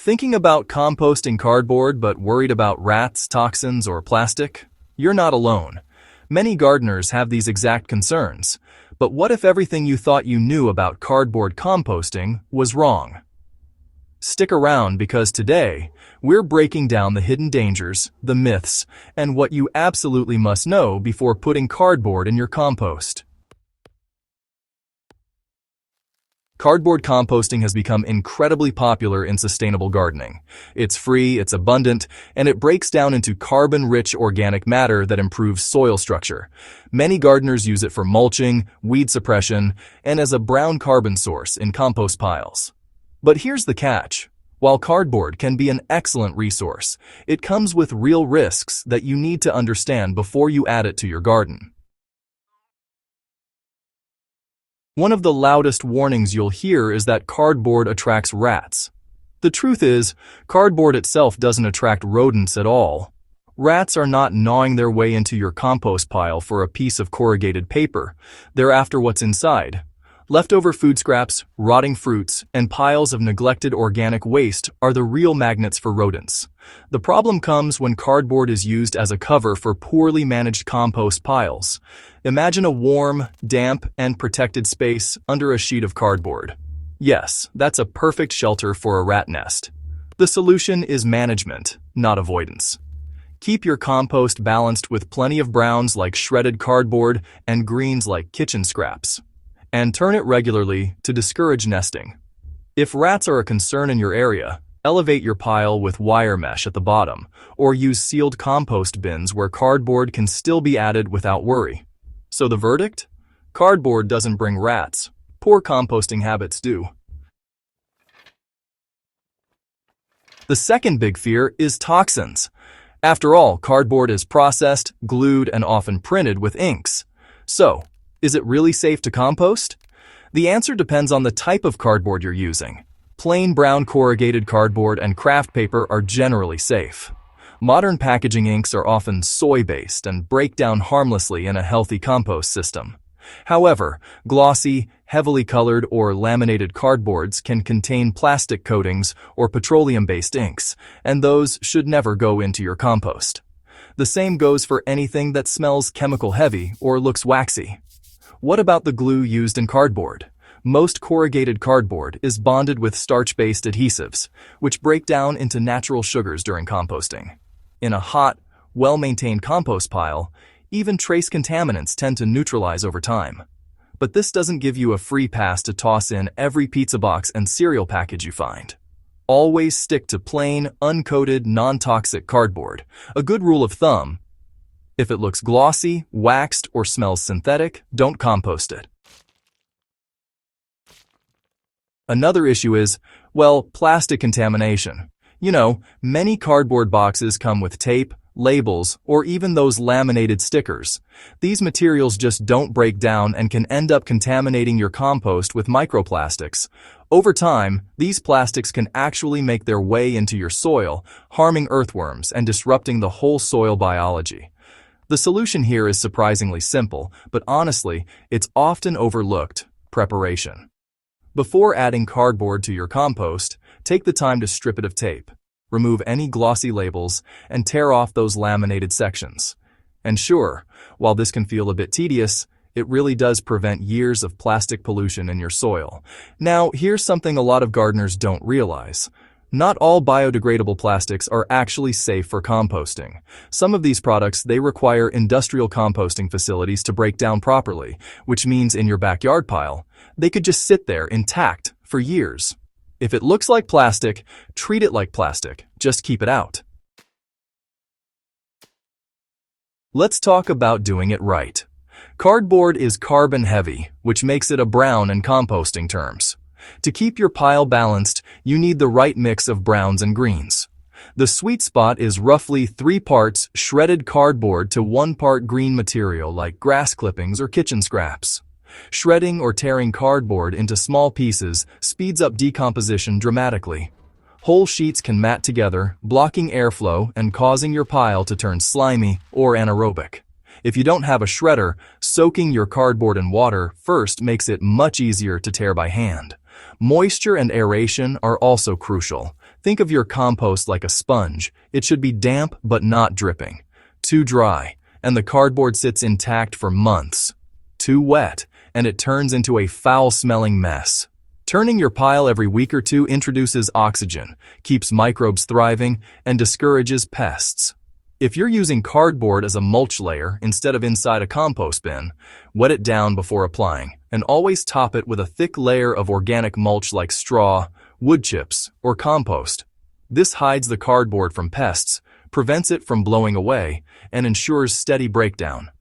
Thinking about composting cardboard but worried about rats, toxins, or plastic? You're not alone. Many gardeners have these exact concerns. But what if everything you thought you knew about cardboard composting was wrong? Stick around because today, we're breaking down the hidden dangers, the myths, and what you absolutely must know before putting cardboard in your compost. Cardboard composting has become incredibly popular in sustainable gardening. It's free, it's abundant, and it breaks down into carbon-rich organic matter that improves soil structure. Many gardeners use it for mulching, weed suppression, and as a brown carbon source in compost piles. But here's the catch. While cardboard can be an excellent resource, it comes with real risks that you need to understand before you add it to your garden. One of the loudest warnings you'll hear is that cardboard attracts rats. The truth is, cardboard itself doesn't attract rodents at all. Rats are not gnawing their way into your compost pile for a piece of corrugated paper. They're after what's inside. Leftover food scraps, rotting fruits, and piles of neglected organic waste are the real magnets for rodents. The problem comes when cardboard is used as a cover for poorly managed compost piles. Imagine a warm, damp, and protected space under a sheet of cardboard. Yes, that's a perfect shelter for a rat nest. The solution is management, not avoidance. Keep your compost balanced with plenty of browns like shredded cardboard and greens like kitchen scraps. And turn it regularly to discourage nesting. If rats are a concern in your area, elevate your pile with wire mesh at the bottom, or use sealed compost bins where cardboard can still be added without worry. So the verdict? Cardboard doesn't bring rats. Poor composting habits do. The second big fear is toxins. After all, cardboard is processed, glued, and often printed with inks. So, is it really safe to compost? The answer depends on the type of cardboard you're using. Plain brown corrugated cardboard and craft paper are generally safe. Modern packaging inks are often soy-based and break down harmlessly in a healthy compost system. However, glossy, heavily colored or laminated cardboards can contain plastic coatings or petroleum-based inks, and those should never go into your compost. The same goes for anything that smells chemical-heavy or looks waxy. What about the glue used in cardboard? Most corrugated cardboard is bonded with starch-based adhesives, which break down into natural sugars during composting. In a hot, well-maintained compost pile, even trace contaminants tend to neutralize over time. But this doesn't give you a free pass to toss in every pizza box and cereal package you find. Always stick to plain, uncoated, non-toxic cardboard. A good rule of thumb: if it looks glossy, waxed, or smells synthetic, don't compost it. Another issue is, well, plastic contamination. You know, many cardboard boxes come with tape, labels, or even those laminated stickers. These materials just don't break down and can end up contaminating your compost with microplastics. Over time, these plastics can actually make their way into your soil, harming earthworms and disrupting the whole soil biology. The solution here is surprisingly simple, but honestly, it's often overlooked: preparation. Before adding cardboard to your compost, take the time to strip it of tape. Remove any glossy labels and tear off those laminated sections. And sure, while this can feel a bit tedious, it really does prevent years of plastic pollution in your soil. Now, here's something a lot of gardeners don't realize. Not all biodegradable plastics are actually safe for composting. Some of these products, they require industrial composting facilities to break down properly, which means in your backyard pile, they could just sit there intact for years. If it looks like plastic, treat it like plastic. Just keep it out. Let's talk about doing it right. Cardboard is carbon heavy, which makes it a brown in composting terms. To keep your pile balanced, you need the right mix of browns and greens. The sweet spot is roughly 3 parts shredded cardboard to 1 part green material like grass clippings or kitchen scraps. Shredding or tearing cardboard into small pieces speeds up decomposition dramatically. Whole sheets can mat together, blocking airflow and causing your pile to turn slimy or anaerobic. If you don't have a shredder, soaking your cardboard in water first makes it much easier to tear by hand. Moisture and aeration are also crucial. Think of your compost like a sponge. It should be damp but not dripping. Too dry, and the cardboard sits intact for months. Too wet, and it turns into a foul-smelling mess. Turning your pile every week or two introduces oxygen, keeps microbes thriving, and discourages pests. If you're using cardboard as a mulch layer instead of inside a compost bin, wet it down before applying, and always top it with a thick layer of organic mulch like straw, wood chips, or compost. This hides the cardboard from pests, prevents it from blowing away, and ensures steady breakdown.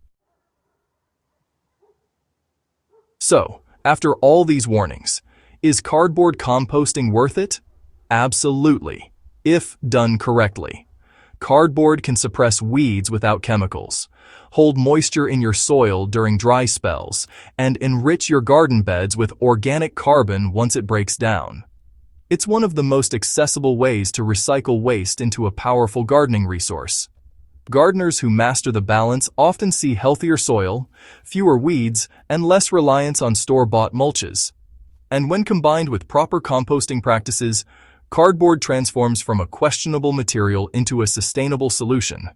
So, after all these warnings, is cardboard composting worth it? Absolutely, if done correctly. Cardboard can suppress weeds without chemicals, hold moisture in your soil during dry spells, and enrich your garden beds with organic carbon once it breaks down. It's one of the most accessible ways to recycle waste into a powerful gardening resource. Gardeners who master the balance often see healthier soil, fewer weeds, and less reliance on store-bought mulches. And when combined with proper composting practices, cardboard transforms from a questionable material into a sustainable solution.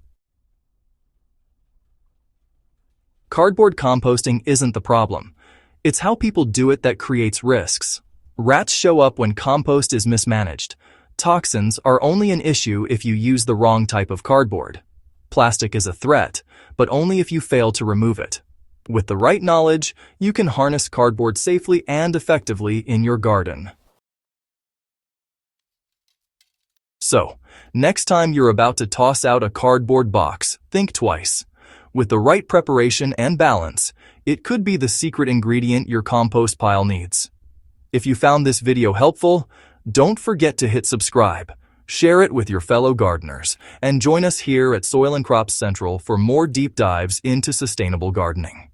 Cardboard composting isn't the problem. It's how people do it that creates risks. Rats show up when compost is mismanaged. Toxins are only an issue if you use the wrong type of cardboard. Plastic is a threat, but only if you fail to remove it. With the right knowledge, you can harness cardboard safely and effectively in your garden. So, next time you're about to toss out a cardboard box, think twice. With the right preparation and balance, it could be the secret ingredient your compost pile needs. If you found this video helpful, don't forget to hit subscribe, share it with your fellow gardeners, and join us here at Soil and Crops Central for more deep dives into sustainable gardening.